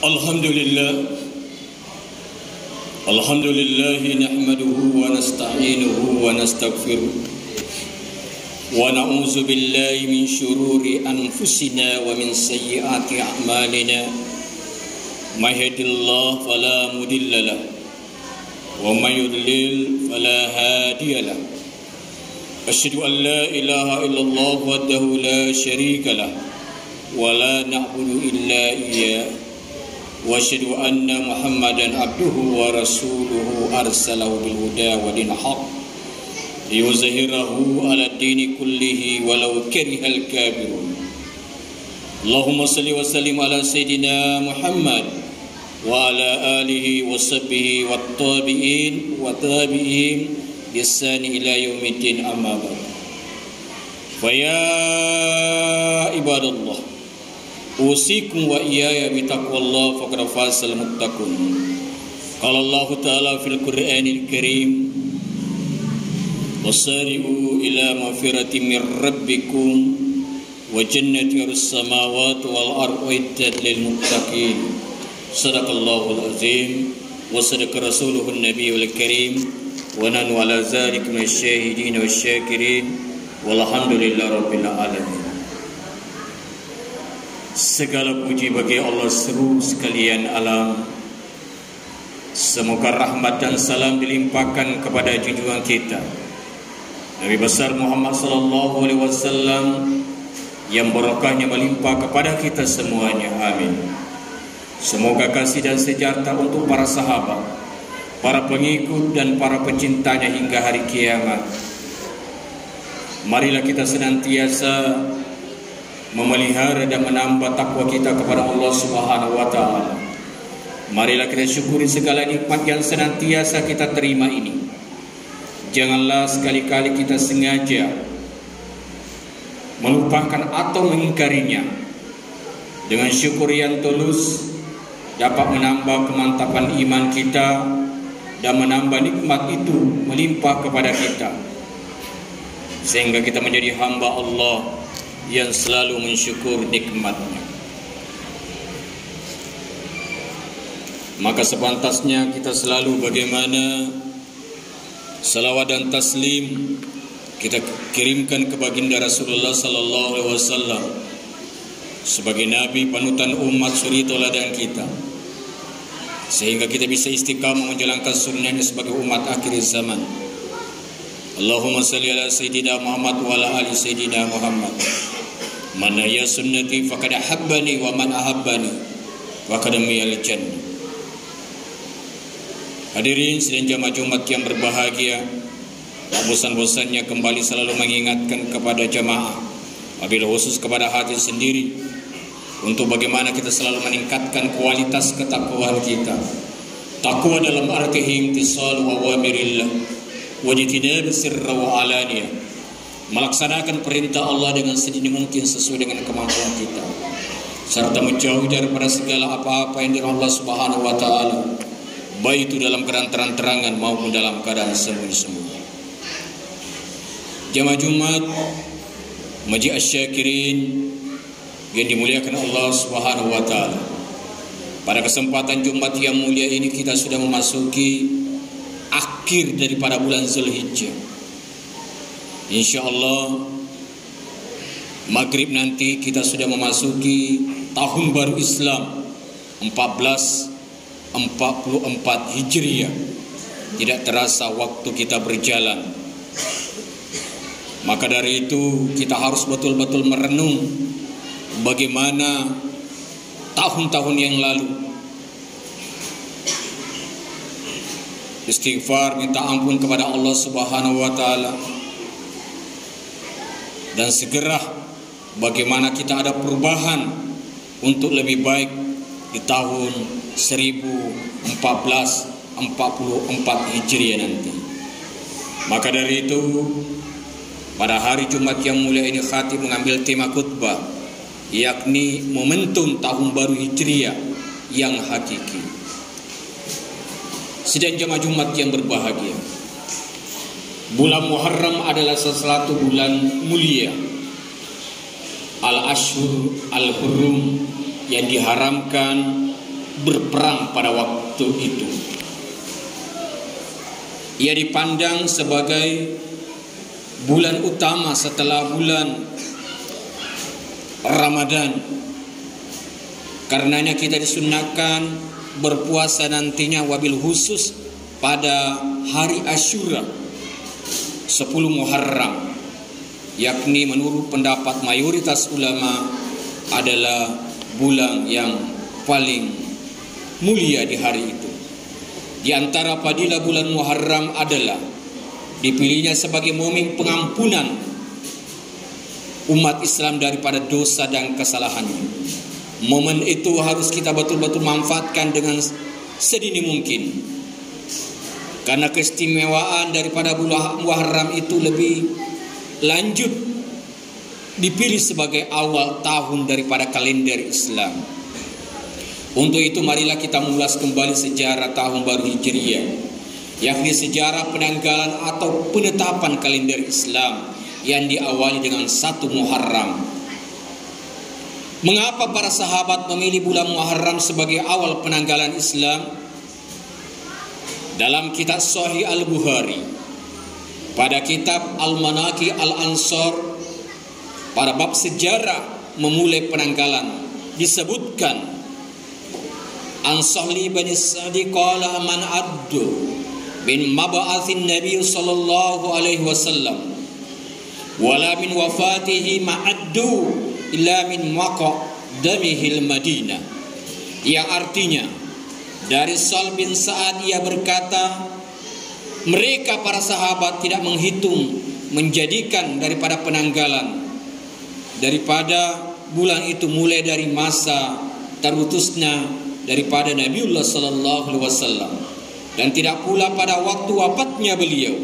Alhamdulillah nahmaduhu wa nasta'inuhu wa nastaghfiruh wa na'udzu billahi min syururi anfusina wa min sayyiati a'malina may yahdihillahu fala mudilla lahu wa may yudlil fala hadiya lahu asyhadu an la ilaha illallah wahdahu la syarika lahu wa la na'budu illa iyyah wa asyhadu anna Muhammadan abduhu wa rasuluhu arsalahu bil huda wa dinil haqq liyuzhirahu 'ala ad-dini kullihi walau karihal kafirun. Allahumma shalli wa sallim ala sayidina Muhammad wa ala alihi wa sahbihi wat tabi'in wa tabi'in bisani ila yaumiddin, amma ba'd. Fa ya ibadallah, usikum wa iyaya bitaqwallah faqad fazal muttaqun. Qala Allah Ta'ala fil Qur'anil Karim, wasari'u ila magfiratin min rabbikum wa jannatin as-samawati wal ardi uiddat lil muttaqin. Sadaqallahul azim wa sadaqa rasuluhun nabiyul karim wa nanu ala dzalika minasyahidin wasyakirin walhamdulillahi rabbil alamin. Segala puji bagi Allah seluruh sekalian alam. Semoga rahmat dan salam dilimpahkan kepada junjungan kita Nabi besar Muhammad sallallahu alaihi wasallam, yang barokahnya melimpah kepada kita semuanya. Amin. Semoga kasih dan sejahtera untuk para sahabat, para pengikut dan para pencintanya hingga hari kiamat. Marilah kita senantiasa memelihara dan menambah takwa kita kepada Allah Subhanahu wa taala. Marilah kita syukuri segala nikmat yang senantiasa kita terima ini. Janganlah sekali-kali kita sengaja melupakan atau mengingkarinya. Dengan syukur yang tulus dapat menambah kemantapan iman kita dan menambah nikmat itu melimpah kepada kita, sehingga kita menjadi hamba Allah yang selalu mensyukur nikmatnya. Maka sepantasnya kita selalu bagaimana salawat dan taslim kita kirimkan ke baginda Rasulullah sallallahu alaihi wasallam sebagai nabi panutan umat, suri teladan kita, sehingga kita bisa istiqamah menjalankan sunnahnya sebagai umat akhir zaman. Allahumma salli ala sayyidina Muhammad wa ala ali sayyidina Muhammad. Man ya sunnati faqad ahabbani wa man ahabbani faqad miyal jannah. Hadirin sidang jamaah Jumat yang berbahagia, tak bosan-bosannya kembali selalu mengingatkan kepada jamaah, wabil khusus kepada hati sendiri, untuk bagaimana kita selalu meningkatkan kualitas ketakwaan kita. Takwa dalam arti imtisal wa awamirillah wa jitinab sirra wa alaniyah, melaksanakan perintah Allah dengan sedini mungkin sesuai dengan kemampuan kita, serta menjauhi daripada segala apa-apa yang dari Allah Subhanahu wa taala, baik itu dalam keadaan terang-terangan maupun dalam keadaan sembunyi-sembunyi. Jamaah Jumat Masjid Asy-Syakirin yang dimuliakan Allah Subhanahu wa taala, pada kesempatan Jumat yang mulia ini kita sudah memasuki akhir daripada bulan Zulhijjah. InsyaAllah maghrib nanti kita sudah memasuki tahun baru Islam 1444 Hijriah. Tidak terasa waktu kita berjalan. Maka dari itu kita harus betul-betul merenung bagaimana tahun-tahun yang lalu. Istighfar, minta ampun kepada Allah Subhanahu wa taala, dan segera bagaimana kita ada perubahan untuk lebih baik di tahun 1444 Hijriah nanti. Maka dari itu pada hari Jumat yang mulia ini khatib mengambil tema khutbah, yakni momentum tahun baru Hijriah yang hakiki. Sidang jamaah Jumat yang berbahagia, bulan Muharram adalah sesuatu bulan mulia, al-ashhur al-hurum, yang diharamkan berperang pada waktu itu. Ia dipandang sebagai bulan utama setelah bulan Ramadan. Karenanya kita disunahkan berpuasa nantinya wabil khusus pada hari Asyura 10 Muharram, yakni menurut pendapat mayoritas ulama adalah bulan yang paling mulia di hari itu. Di antara fadilah bulan Muharram adalah dipilihnya sebagai momen pengampunan umat Islam daripada dosa dan kesalahannya. Momen itu harus kita betul-betul manfaatkan dengan sedini mungkin, karena keistimewaan daripada bulan Muharram itu lebih lanjut dipilih sebagai awal tahun daripada kalender Islam. Untuk itu marilah kita mengulas kembali sejarah tahun baru Hijriah, yakni sejarah penanggalan atau penetapan kalender Islam yang diawali dengan 1 Muharram. Mengapa para sahabat memilih bulan Muharram sebagai awal penanggalan Islam? Dalam kitab Sahih Al-Bukhari, pada kitab Al-Manaqi Al-Ansar, pada bab sejarah memulai penanggalan, disebutkan An Sahli bin Sa'di qala man addu bin mab'atsin Nabi sallallahu alaihi wasallam wala min wafatihi ma'addu illa min maqdamihil Madinah, yang artinya dari Sal bin Sa'ad ia berkata, mereka para sahabat tidak menghitung menjadikan daripada penanggalan daripada bulan itu mulai dari masa terutusnya daripada Nabiullah sallallahu alaihi wasallam, dan tidak pula pada waktu wafatnya beliau.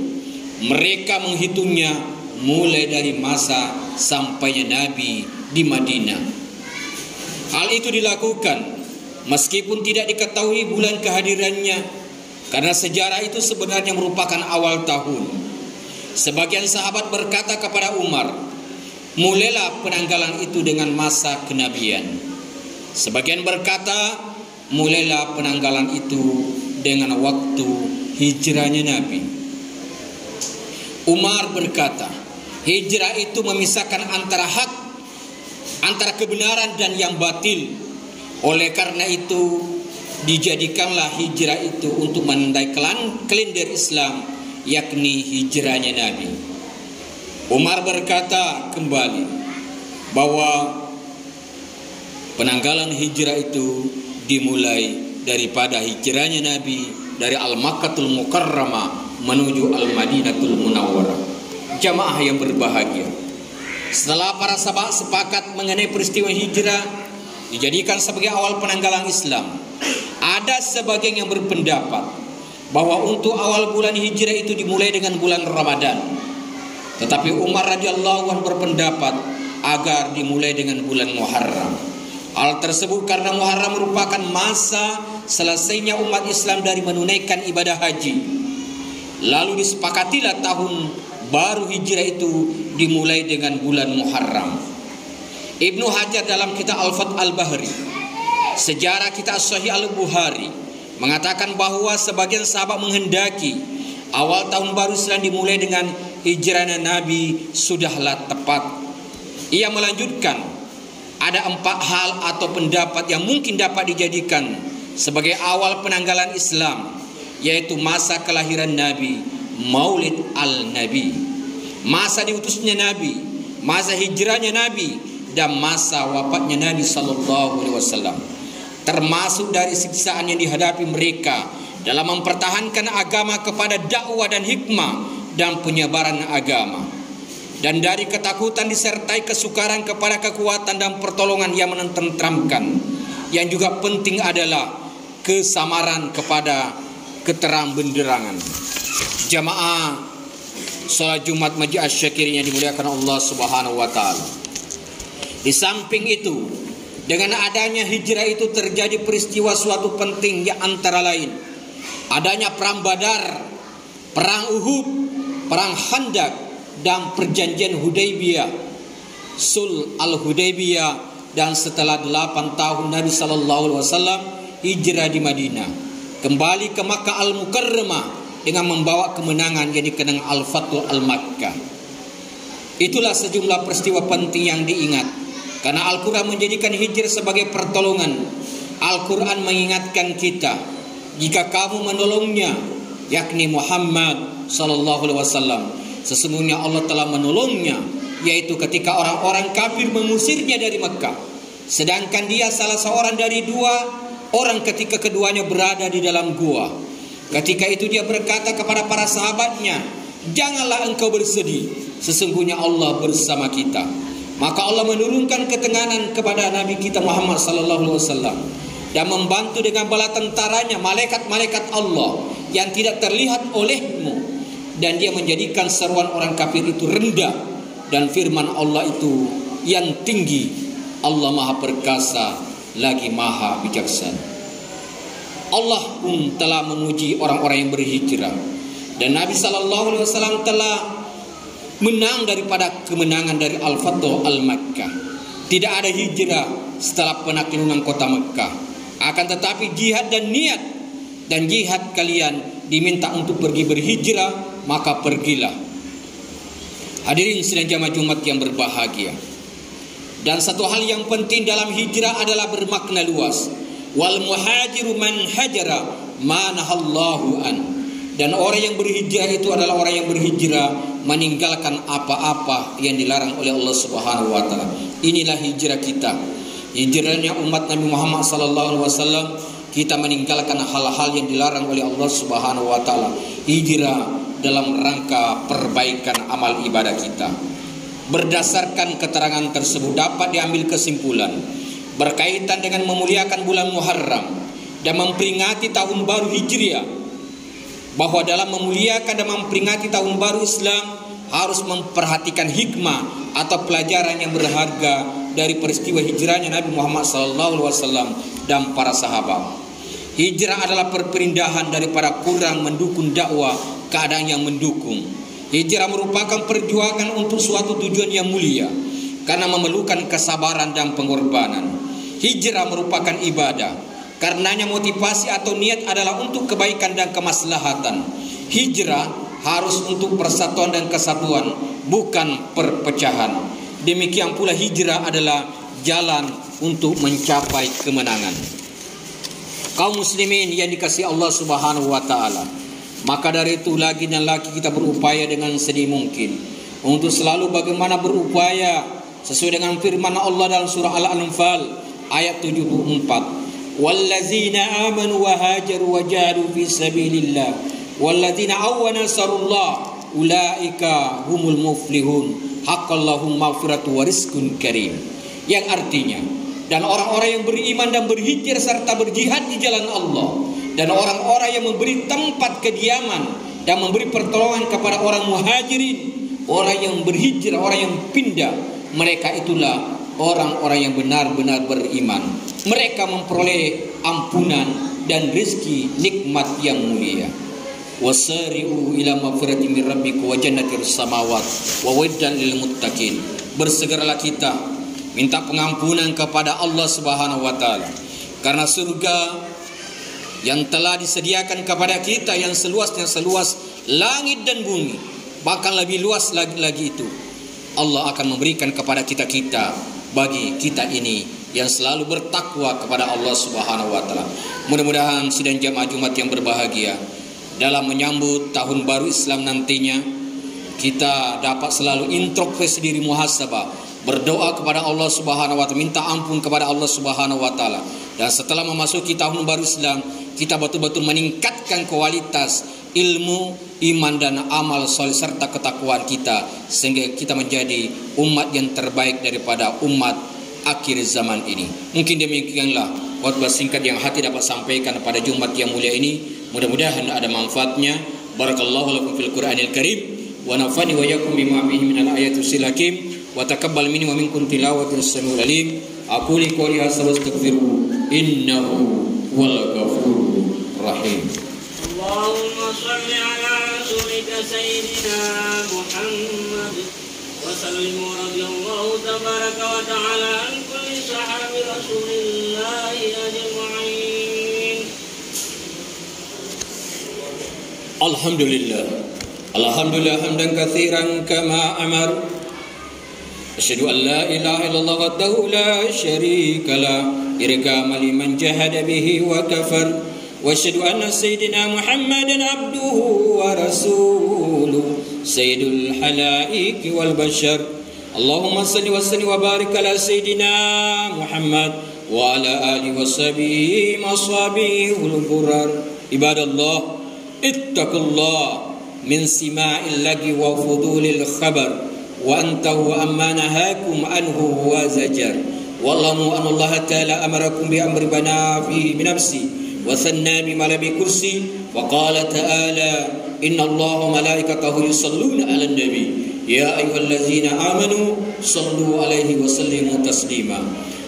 Mereka menghitungnya mulai dari masa sampainya Nabi di Madinah. Hal itu dilakukan meskipun tidak diketahui bulan kehadirannya, karena sejarah itu sebenarnya merupakan awal tahun. Sebagian sahabat berkata kepada Umar, mulailah penanggalan itu dengan masa kenabian. Sebagian berkata, mulailah penanggalan itu dengan waktu hijrahnya Nabi. Umar berkata, hijrah itu memisahkan antara hak, antara kebenaran dan yang batil. Oleh karena itu dijadikanlah hijrah itu untuk menandai kalender Islam, yakni hijrahnya Nabi. Umar berkata kembali bahwa penanggalan hijrah itu dimulai daripada hijrahnya Nabi dari Al-Makkahul Mukarramah menuju Al-Madinatul Munawwarah. Jamaah yang berbahagia, setelah para sahabat sepakat mengenai peristiwa hijrah dijadikan sebagai awal penanggalan Islam, ada sebagian yang berpendapat bahwa untuk awal bulan hijrah itu dimulai dengan bulan Ramadan. Tetapi Umar radhiyallahu anhu berpendapat agar dimulai dengan bulan Muharram. Hal tersebut karena Muharram merupakan masa selesainya umat Islam dari menunaikan ibadah haji. Lalu disepakatilah tahun baru hijrah itu dimulai dengan bulan Muharram. Ibnu Hajar dalam kitab Al-Fath Al-Bahri, sejarah kitab Sahih Al-Bukhari, mengatakan bahwa sebagian sahabat menghendaki awal tahun baru Islam dimulai dengan hijrahnya Nabi sudahlah tepat. Ia melanjutkan, ada 4 hal atau pendapat yang mungkin dapat dijadikan sebagai awal penanggalan Islam, yaitu masa kelahiran Nabi, Maulid al-Nabi, masa diutusnya Nabi, masa hijrahnya Nabi, dan masa wafatnya Nabi sallallahu alaihi wasallam. Termasuk dari siksaan yang dihadapi mereka dalam mempertahankan agama kepada dakwah dan hikmah dan penyebaran agama, dan dari ketakutan disertai kesukaran kepada kekuatan dan pertolongan yang menenteramkan. Yang juga penting adalah kesamaran kepada keterang benderangan. Jamaah salat Jumat Masjid Asy-Syakirin yang dimuliakan Allah Subhanahu wa taala. Di samping itu, dengan adanya hijrah itu terjadi peristiwa suatu penting, yang antara lain adanya perang Badar, perang Uhud, perang Khandaq, dan perjanjian Hudaybiyah, Sulh al-Hudaybiyah. Dan setelah 8 tahun Nabi sallallahu alaihi wasallam hijrah di Madinah, kembali ke Makkah Al-Mukarramah dengan membawa kemenangan yang dikenang Al-Fathu Al-Makkah. Itulah sejumlah peristiwa penting yang diingat, karena Al-Quran menjadikan hijrah sebagai pertolongan. Al-Quran mengingatkan kita, jika kamu menolongnya, yakni Muhammad sallallahu alaihi wasallam, sesungguhnya Allah telah menolongnya, yaitu ketika orang-orang kafir mengusirnya dari Mekah, sedangkan dia salah seorang dari dua orang ketika keduanya berada di dalam gua. Ketika itu dia berkata kepada para sahabatnya, janganlah engkau bersedih, sesungguhnya Allah bersama kita. Maka Allah menurunkan ketenangan kepada Nabi kita Muhammad sallallahu alaihi wasallam dan membantu dengan bala tentaranya, malaikat-malaikat Allah yang tidak terlihat olehmu, dan dia menjadikan seruan orang kafir itu rendah dan firman Allah itu yang tinggi. Allah Maha Perkasa lagi Maha Bijaksana. Allah pun telah memuji orang-orang yang berhijrah, dan Nabi sallallahu alaihi wasallam telah menang daripada kemenangan dari Al-Fathu Al-Makkah. Tidak ada hijrah setelah penaklukan kota Mekah, akan tetapi jihad dan niat, dan jihad kalian diminta untuk pergi berhijrah, maka pergilah. Hadirin sidang jamaah Jumat yang berbahagia, dan satu hal yang penting dalam hijrah adalah bermakna luas. Wal muhajiru man hajara ma nahallahu an. Dan orang yang berhijrah itu adalah orang yang berhijrah meninggalkan apa-apa yang dilarang oleh Allah Subhanahu wa taala. Inilah hijrah kita. Hijrahnya umat Nabi Muhammad sallallahu alaihi wasallam, kita meninggalkan hal-hal yang dilarang oleh Allah Subhanahu wa taala. Hijrah dalam rangka perbaikan amal ibadah kita. Berdasarkan keterangan tersebut dapat diambil kesimpulan berkaitan dengan memuliakan bulan Muharram dan memperingati tahun baru Hijriah, bahwa dalam memuliakan dan memperingati tahun baru Islam harus memperhatikan hikmah atau pelajaran yang berharga dari peristiwa hijrahnya Nabi Muhammad SAW dan para sahabat. Hijrah adalah perpindahan daripada kurang mendukung dakwah keadaan yang mendukung. Hijrah merupakan perjuangan untuk suatu tujuan yang mulia, karena memerlukan kesabaran dan pengorbanan. Hijrah merupakan ibadah, karenanya motivasi atau niat adalah untuk kebaikan dan kemaslahatan. Hijrah harus untuk persatuan dan kesatuan, bukan perpecahan. Demikian pula hijrah adalah jalan untuk mencapai kemenangan. Kaum muslimin yang dikasihi Allah Subhanahu wa taala, maka dari itu lagi dan lagi kita berupaya dengan sedih mungkin untuk selalu bagaimana berupaya sesuai dengan firman Allah dalam surah Al-Anfal ayat 74. Wallazina amanu wa hajaru wa jahadu fi sabilillah wallazina awwana nasarullah ulaika humul muflihun haqqallahum maghfiratu wa rizqun karim. Yang artinya, dan orang-orang yang beriman dan berhijrah serta berjihad di jalan Allah, dan orang-orang yang memberi tempat kediaman dan memberi pertolongan kepada orang muhajirin, orang yang berhijrah, orang yang pindah, mereka itulah orang-orang yang benar-benar beriman. Mereka memperoleh ampunan dan rezeki nikmat yang mulia. Wasari'u ila maghfiratin min rabbikum wa jannatin samawat wa waddan lil muttaqin. Bersegeralah kita minta pengampunan kepada Allah Subhanahu wa taala, karena surga yang telah disediakan kepada kita yang seluasnya seluas langit dan bumi, bahkan lebih luas lagi itu, Allah akan memberikan kepada kita bagi kita ini yang selalu bertakwa kepada Allah Subhanahu wa taala. Mudah-mudahan sidang jamaah Jumat yang berbahagia, dalam menyambut tahun baru Islam nantinya, kita dapat selalu introspeksi diri, muhasabah, berdoa kepada Allah Subhanahu wa taala, minta ampun kepada Allah Subhanahu wa taala. Dan setelah memasuki tahun baru Islam, kita betul-betul meningkatkan kualitas ilmu, iman dan amal soleh serta ketakwaan kita, sehingga kita menjadi umat yang terbaik daripada umat akhir zaman ini. Mungkin demikianlah khotbah singkat yang hati dapat sampaikan pada Jumat yang mulia ini. Mudah-mudahan ada manfaatnya. Barakallahu lakum fil Qur'anil Karim wa nafani wa yakum bima fihi minal ayatil hakim wa taqabbal minni wa minkum tilawatul samiul alim. Aqulu qouli hadza wa astaghfiruhu innahu wal ghafurur rahim. Allahumma shalli ala rasulika sayyidina Muhammad wa sallim wa radiyallahu tabaraka wa ta'ala an kulli sahabi rasulillahi ajma'in. Alhamdulillah hamdan katsiran kama amar. Asyhadu an la ilaha illallah wahdahu la syarika lah irgama liman jahada bihi wa kafar. Wa asyhadu anna sayyidina Muhammadan abduhu wa rasuluhu sayyidul halaiki wal bashar. Allahumma salli wa sallim wa barik ala sayyidina Muhammad wa ala alihi wa sahbihi masabihul qurar. Ibadallah, ittaqullah min sima'il lagi wa fudulil khabar wa antahu amma nahakum anhu wa zajar. Wallahu anna Allah ta'ala amarakum bi amri bana fihi min nafsi wa sanna bi malabi kursi wa qala ta'ala inna Allah wa malaikatahu yusalluna 'alan nabi ya ayyuhallazina amanu sallu 'alaihi wa sallimu taslima.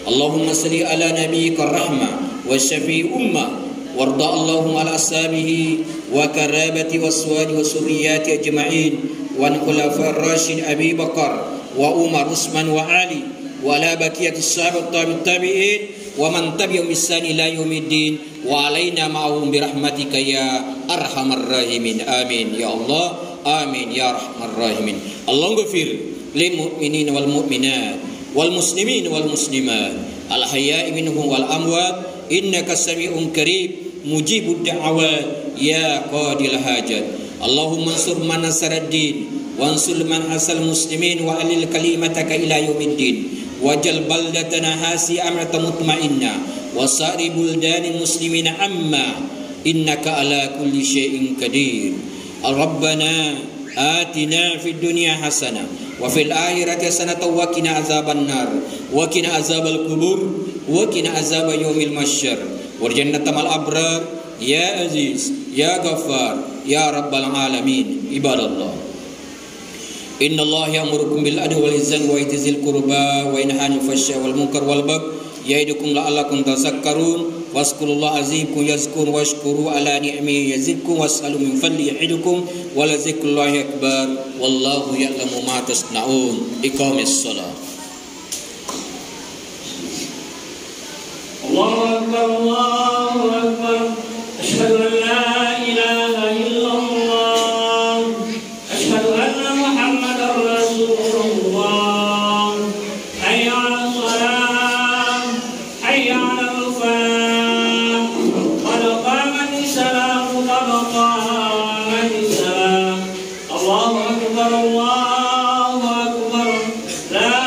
Allahumma salli ala nabiyyika rahmah wa syafi'i ummah warda Allahumma ala ashabihi wa karabati waswadi wa suriyati ajma'in wa khulafa'ir rasyidin Abi Bakar wa Umar Utsman wa Ali wa ala baqiyati sahabat tabi'in wa man tabi'ahum bi ihsan ila yaumiddin wa alaina ma'ahum bi rahmatika ya arhamar rahimin. Amin ya Allah, amin ya arhamar rahimin. Allahumma ghfir lil mu'minin wal mu'minat wal muslimin wal muslimat al ahya'i minhum wal amwat innaka sami'un qarib mujibud da'awat ya qadil hajat. Allahumma ansur man nasaraddin wa ansur man hasal muslimin wa alil kalimataka ila yaumiddin wajal baldatana hasi amrata mutma'inna wa sa'ri buldanil muslimina amma innaka ala kulli syai'in qadir. Rabbana atina fid dunya hasanah wa fil akhirati hasanah wa qina azabannar wa qina azabal qubur wa qina azab yaumil mahsyar warjannat mal abrar ya aziz ya ghaffar ya rabbal alamin. Ibadallah, inna Allah ya'murukum bil adli wal ihsani wa itazil qurba wa yanha 'anil fahsya'i wal munkar wal baghi ya'idukum la'allakum tadhakkarun wazkurullaha azimkum yazkurkum washkuru ala ni'amihi yazidkum was'alu min fadli ya'idukum wa la zikrullahi akbar wallahu ya'lamu ma tasna'un. Iqamis shalah. Allahu akbar, Allahu akbar. Asyhadu an la ilaha illallah. Asyhadu anna Muhammadar Rasulullah. Hayya 'alas shalah, hayya 'alal falah. Qad qamatis salah, qad qamatis salah. Allahu akbar, Allahu akbar. La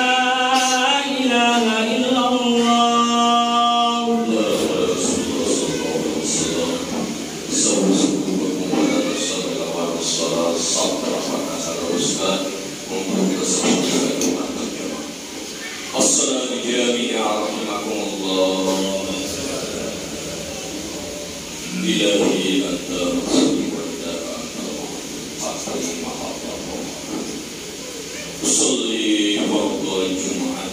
ilaha illallah. Ilahi anta rasul wa ta'ala hasan mahabba salli wa jumu'ah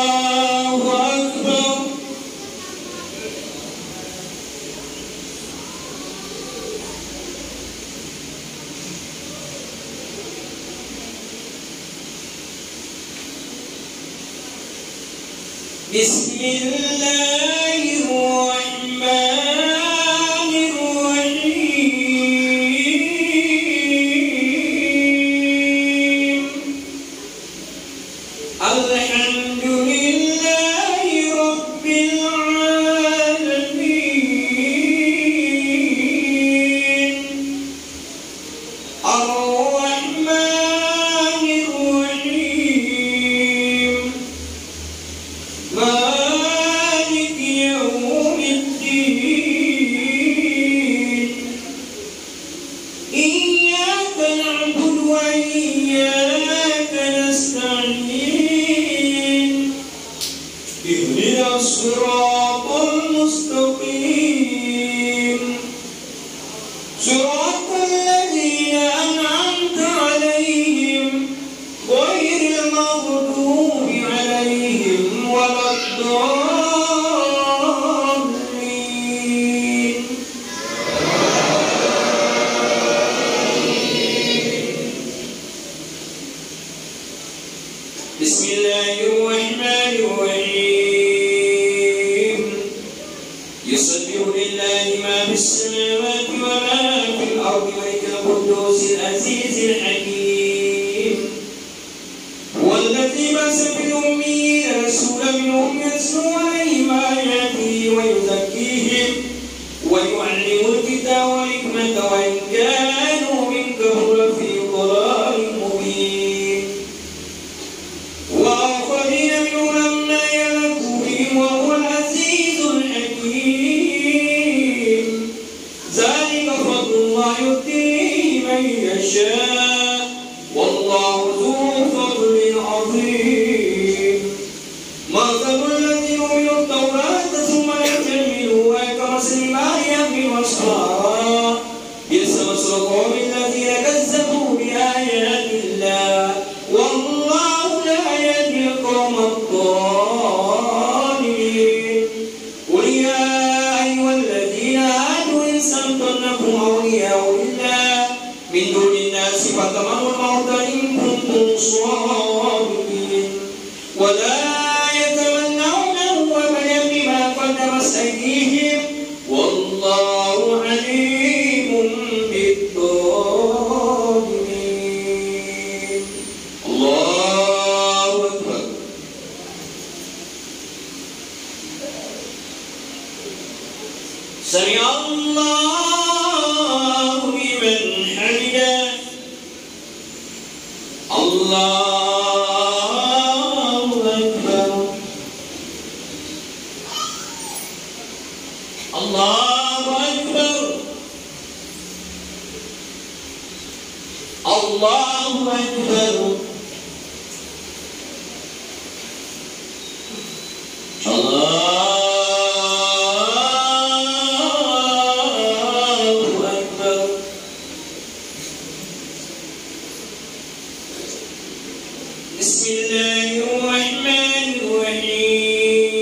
Allahu akbar. Bismillahirrahmanirrahim. Alhamdulillahi rabbil alamin. Ar-Rahmanirrahim. الصراط المستقيم صراط الذين أنعمت عليهم غير المغضوب عليهم ولا الضالين. بسم الله الرحمن الرحيم. الحرب ملك القدوس العزيز الحكيم هو الذي بعث في الأميين رسولا منهم يتلو عليهم آياته ويزكيهم ويعلم الكتاب والحكمة وإن كانوا من قبل لفي ضلال مبين وآخرين منهم لما يلحقوا بهم وهو العزيز الحكيم ذلك فضل الله يؤتيه من يشاء والله ذو فضل عظيم مثل الذين حملوا التوراة ثم لم يحملوها كمثل ما يحمل أسفارا بئس مثل القوم الذين كذبوا بآيات الله والله لا يهدي القوم الظالمين قل يا أيها الذين آمنوا إن استمتنكم أولياء لله من دون الناس فتمنوا الموت إن كنتم صادقين ولا يتمنونه أبدا بما قدمت أيديهم والله عليم بالظالمين. الله أكبر. سمع الله لمن حمده. الله أكبر. الله أكبر. الله أكبر. الله أكبر. بسم الله الرحمن الرحيم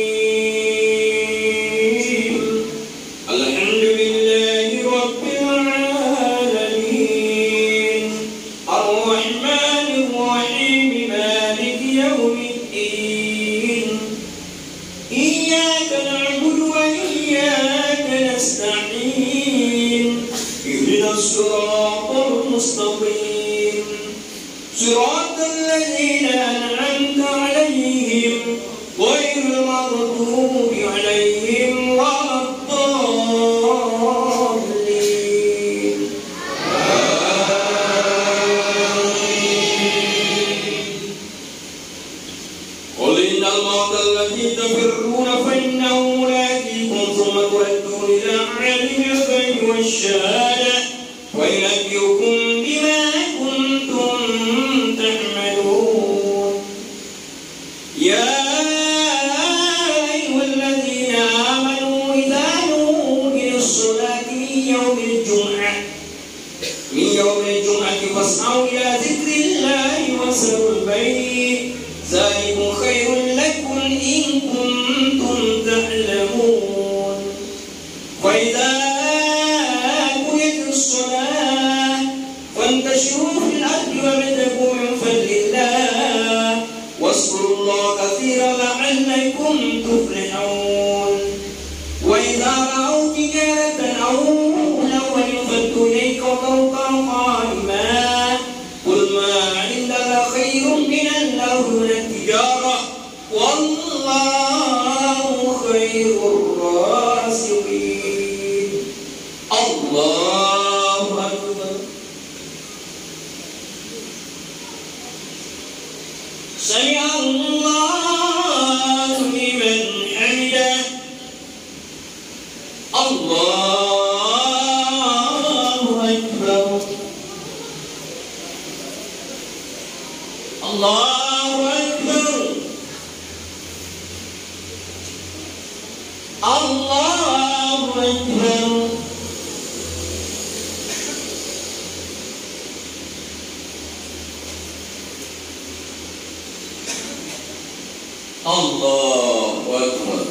الحمد لله رب العالمين الرحمن الرحيم مالك يوم الدين إياك نعبد وإياك نستعين اهدنا الصراط المستقيم صراط الذين أنعمت عليهم غير المغضوب عليهم ولا الضالين. قل إن الموت الذي تفرون فإنه ملاقيكم ثم تردون إلى عالم الغيب والشهادة وينبئكم بما كنتم تعملون. يا أيها الذين آمنوا إذا نودي للصلاة من يوم الجمعة فاسعوا إلى ذكر الله وذروا البيع ذلكم خير لكم إن كنتم تعلمون. فإذا قضيت الصلاة فانتشروا في الأرض وابتغوا من فضل الله واذكروا الله كثيرا لعلكم تفلحون. وإذا رأوا تجارة أو لهوا انفضوا إليك وتركوك قائما قل ما عند الله خير من اللهو والتجارة والله خير الرازقين. الله أكبر. سمع الله لمن حمده. الله أكبر. الله أكبر. الله أكبر. الله أكبر.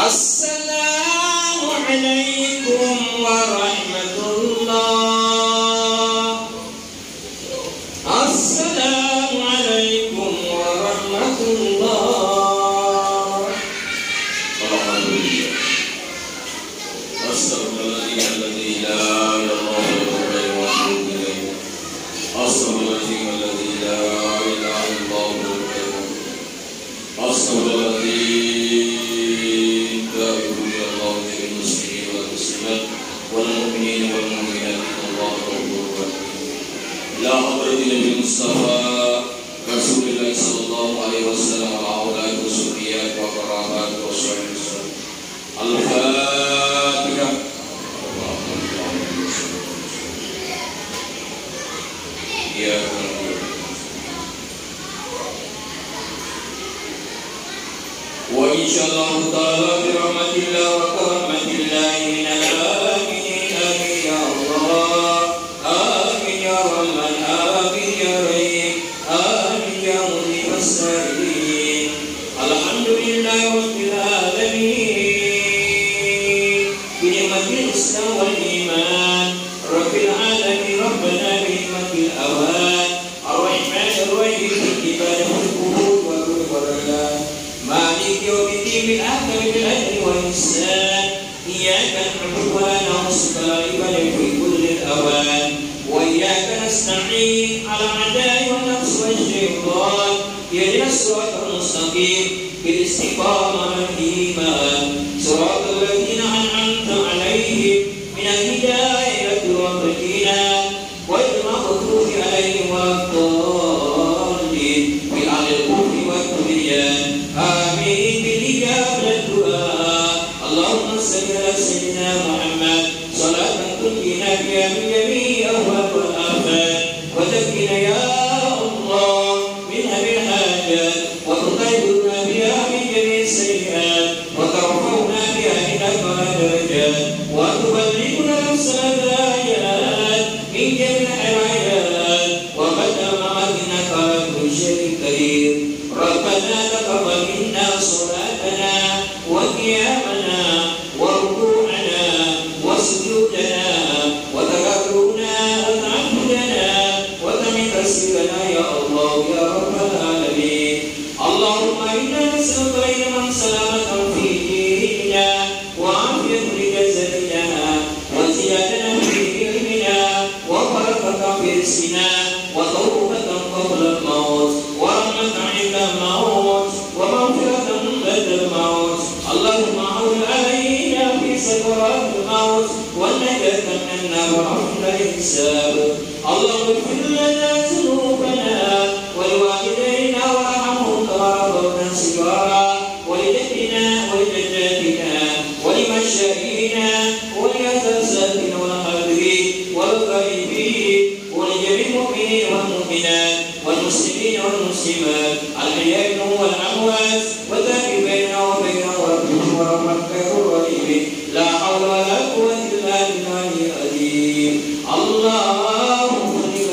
Assalamu alaikum warahmatullah. Assalamu alaikum warahmatullah. Alhamdulillah. Astagfirullahaladzim la ilaha illallah. Astagfirullahaladzim la ilaha illallah. Astagfirullahaladzim la ilaha illallah wal muslimin wal mu'minin wal mu'minat Allahu akbar. La hadratin nabi Mustafa Rasulullah sallallahu alaihi wasallam wa auladih wa suriyat wa qarabat wa sahbihi. Al-Fatihah. Ya wa insyaallah ta'ala bi rahmatillah wa karamatillah min al-aminin amin ya Allah amin ya Rahman amin ya Rahim amin ya Mujib as-sa'ilin. Alhamdulillah rabbil alamin bi ni'matil islam wal iman rabbil alamin rabbana bi ni'matil awan ar-rahman ar-rahim ibadah al-qubur wa al-qur'an مالك يوم الدين بالأكرم بالعدل والإحسان إياك نعبد ونستعين في كل الأوان وإياك نستعين على الأعداء والنفس والشيطان اهدنا الصراط المستقيم بالاستقامة والإيمان صراط الذين أنعمت عليهم من الهداية والبينات غير المغضوب عليهم ولا الضالين بأهل الكفر والطغيان آمين بالإجابة الدعاء. اللهم صل على سيدنا محمد صلاة تنجينا بها من جميع الأهوال والآفات وتكفينا يا الله منها بالحاجات وتطهرنا بها من جميع السيئات وترفعنا بها إلى أعلى درجات وتبلغنا أحسن الآيات من جميع الحياة وقد أمرنا على كل شيء قدير. ربنا تقبل منا صلاتنا وقيامنا وركوعنا وسجودنا وتذكرنا وتعبدنا وتمن تسيرنا يا الله يا رب العالمين. اللهم انا نسالك علما سلامة في ديننا وعافية في جسدنا وزيادة في علمنا وبركة في رزقنا وتوبة قبل الموت ورحمة عند الموت ومغفرة بعد الموت. اللهم عون علينا في سكرات الموت والنجاة من النار وعند الحساب. اللهم اغفر لنا ذنوبنا ولوالدينا وارحمهم كما ربونا صغارا ولجدنا ولجداتنا ولمشايخنا ولأساتذتنا والحاضرين والغائبين ولجميع المؤمنين والمؤمنات والمسلمين والمسلمات الأحياء والأموات وذاك بيننا وبينهم ربهم ورحمتك الرحيم. لا حول ولا قوة إلا بالله العظيم. اللهم صل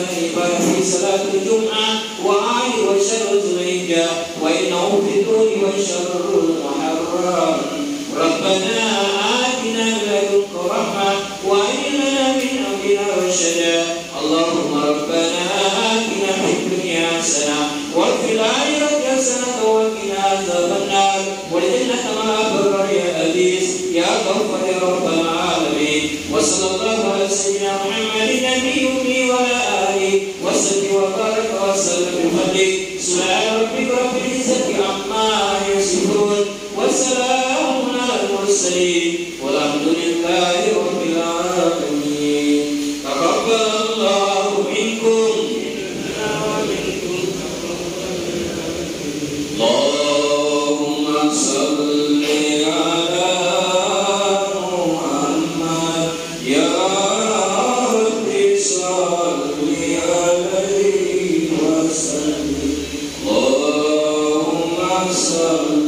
في صلاة الجمعة وآل وشر الزليجة وإنه في الدون وشر المحرم. ربنا آتنا من لدنك رحمة وهيئ لنا من أمرنا رشدا. اللهم ربنا آتنا في الدنيا حسنة وفي الآخرة حسنة وقنا عذاب النار وجنة مع الأبرار يا عزيز يا غفور يا رب العالمين. وصلى الله على سيدنا محمد النبي وعلى آله وصحبه وبارك وسلم بفضله. سبحان ربك رب العزة عما يصفون وسلام على المرسلين والحمد لله رب العالمين. تقبل الله منكم اللهم صل على محمد يا رب صل عليه وسلم. اللهم صل